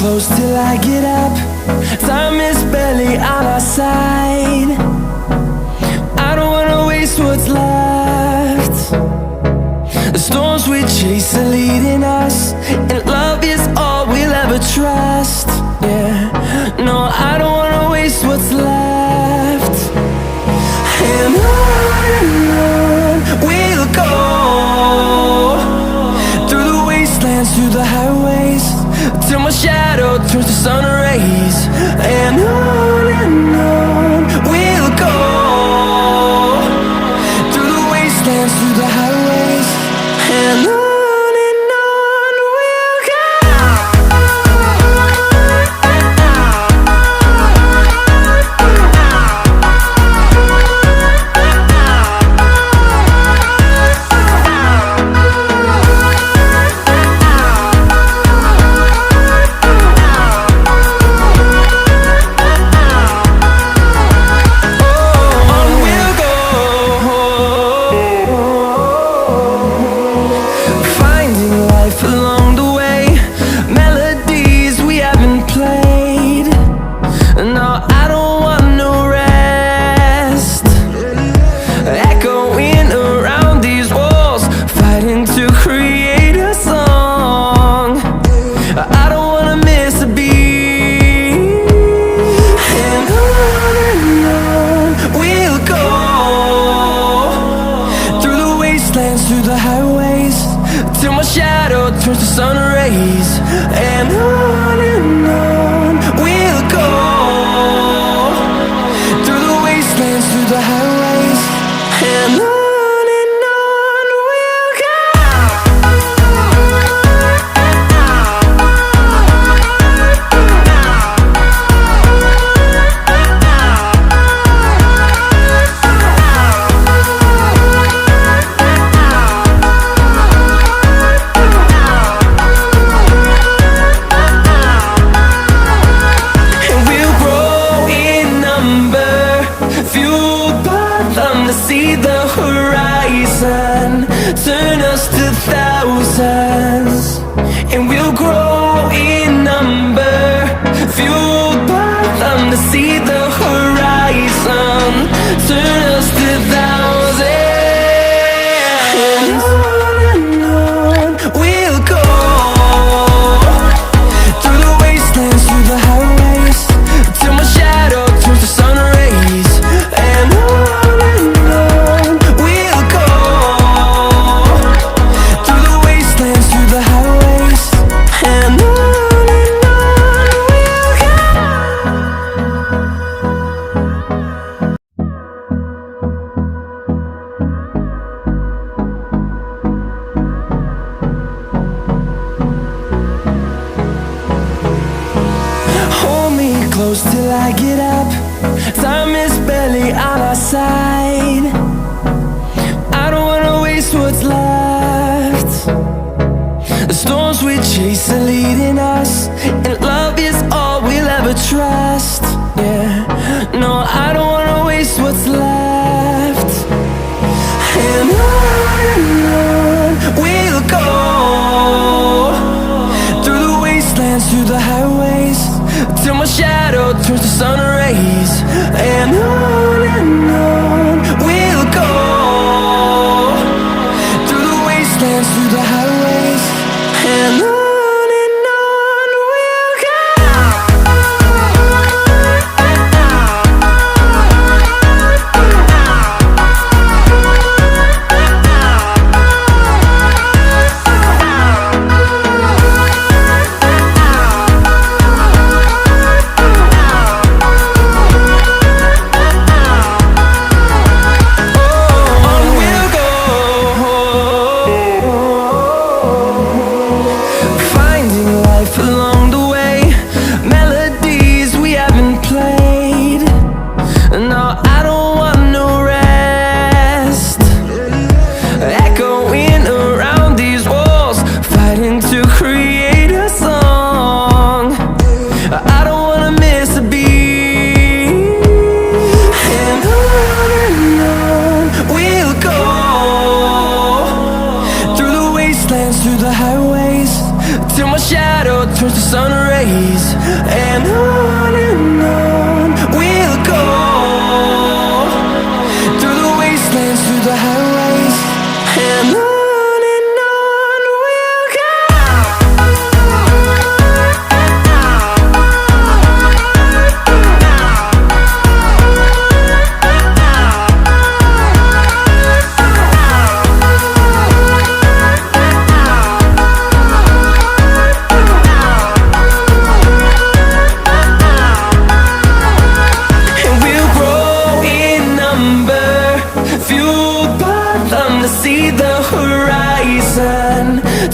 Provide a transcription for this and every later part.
close till I get up. Time is barely on our side. I don't wanna waste what's left. The storms we chase are leading us, and love is all we'll ever trust. Yeah, no, I don't wanna waste what's left. And on we'll go, through the wastelands, through the highways, till my shadow turns to sun rays. And on we'll go, through the wastelands, through the highways, and on we'll go. Through the highways, till my shadow turns to sun rays. And on we'll go, through the wastelands, through the highways, and on we'll go. To see the horizon, turn us to thousands, and we'll grow in number, fueled by them. To see the horizon, turn us to thousands, and on we'll go, through the wastelands, through the highways, till my shadow turns to sun rays. And close till I get up. Time is barely on our side. I don't wanna waste what's left. The storms we chase are leading us, and love is all we'll ever trust. Yeah, no, I don't wanna waste what's left. And on we'll go, through the wastelands, through the highways, till my shadow turns to sun rays. And on we'll go, through the wastelands, through the highways, and on we'll go. turns to sun rays. and on we'll go. Through the wastelands, through the highways, and on we'll go. See the horizon,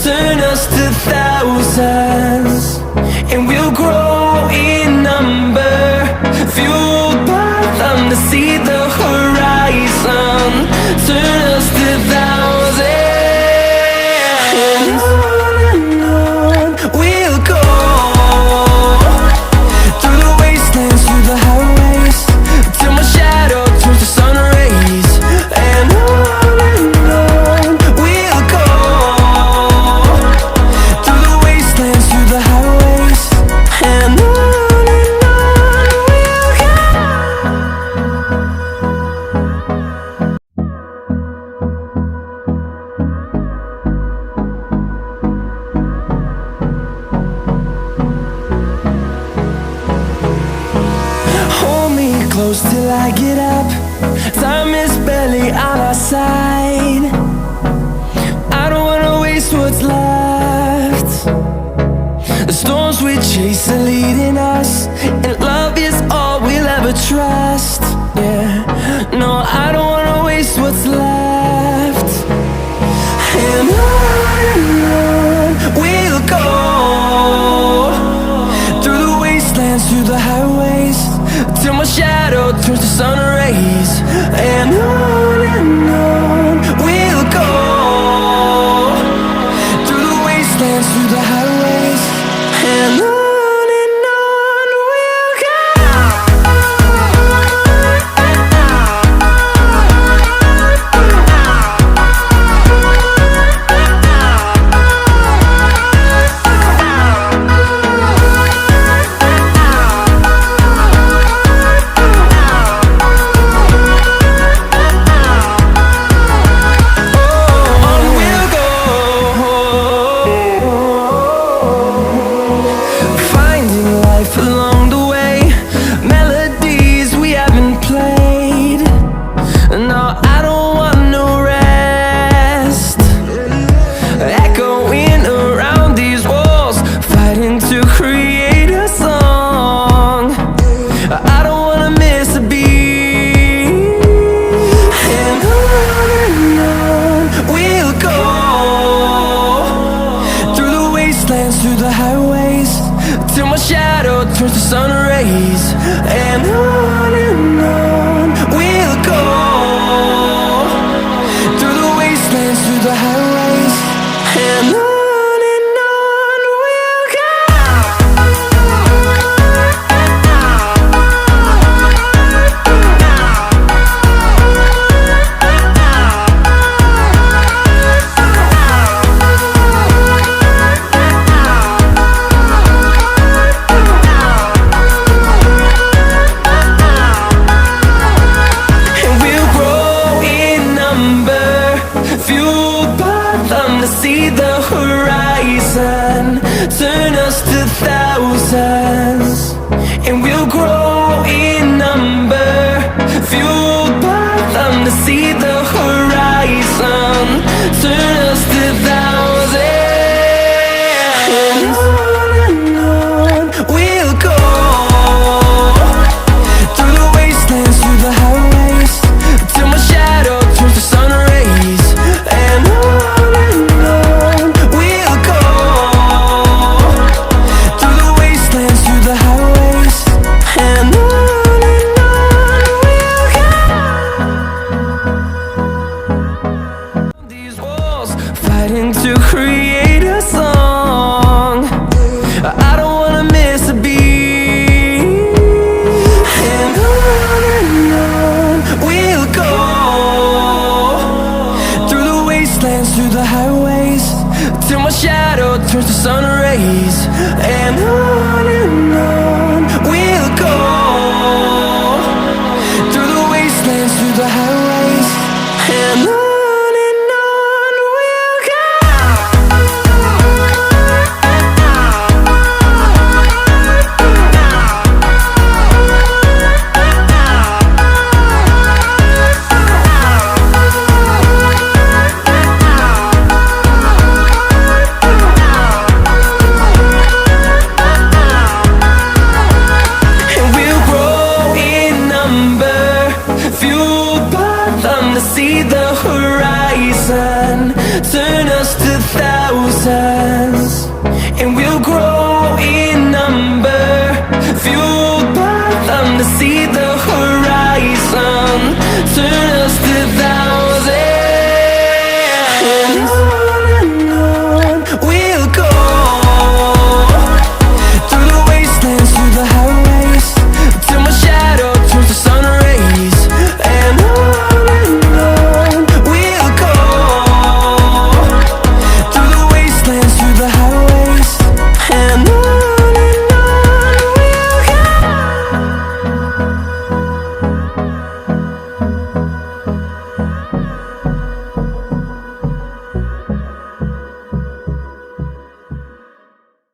turn us to thousands, and we'll grow in number, fueled by them to see the horizon, turn us to thousands, and on we'll go. Through the wastelands, through the highways, till my shadow turns to sun rays, and on close till I get up. Time is barely on our side. I don't wanna waste what's left. The storms we chase are leading us, and love is all we'll ever trust. Yeah, no, I don't wanna waste what's left. And on we'll go. Through the wastelands, through the highways, till my shadow turns to sun rays, and on we'll go. Through the wastelands, through the highways, and on we'll go. Along the way, melodies we haven't played. No, I don't want no rest. Echoing around these walls, fighting to create a song. I don't wanna miss a beat. And on we'll go. Through the wastelands, through the highways, till my shadow turns to sun rays, and on we'll go. Through the wastelands, through the highways, and on we'll go. To see the horizon, turn us to thousands, and we'll grow in number, fueled by them to see the horizon, turn us to thousands, and on we'll go. Through the wastelands, through the highways, till my shadow turns to sun rays, and on to create a song. I don't wanna miss a beat. And on we'll go. Through the wastelands, through the highways, till my shadow turns to sun rays, and on